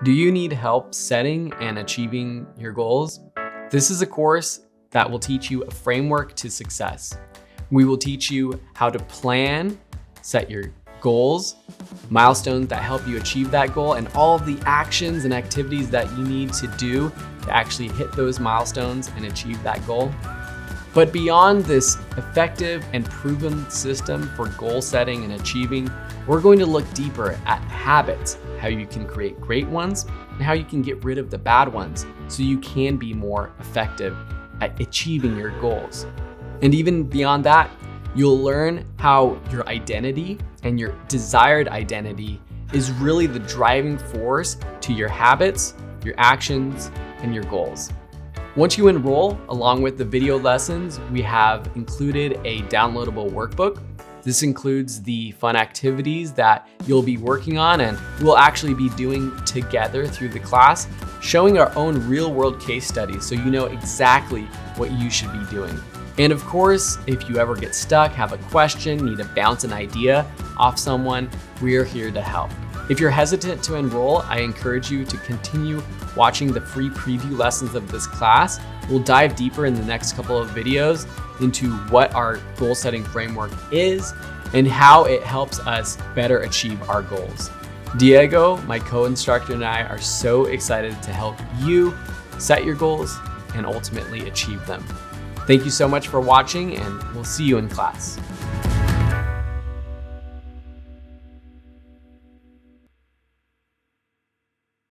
Do you need help setting and achieving your goals? This is a course that will teach you a framework to success. We will teach you how to plan, set your goals, milestones that help you achieve that goal, and all of the actions and activities that you need to do to actually hit those milestones and achieve that goal. But beyond this effective and proven system for goal setting and achieving, we're going to look deeper at habits, how you can create great ones and how you can get rid of the bad ones so you can be more effective at achieving your goals. And even beyond that, you'll learn how your identity and your desired identity is really the driving force to your habits, your actions, and your goals. Once you enroll, along with the video lessons, we have included a downloadable workbook. This includes the fun activities that you'll be working on and we'll actually be doing together through the class, showing our own real-world case studies so you know exactly what you should be doing. And of course, if you ever get stuck, have a question, need to bounce an idea off someone, we're here to help. If you're hesitant to enroll, I encourage you to continue watching the free preview lessons of this class. We'll dive deeper in the next couple of videos into what our goal setting framework is and how it helps us better achieve our goals. Diego, my co-instructor, and I are so excited to help you set your goals and ultimately achieve them. Thank you so much for watching, and we'll see you in class.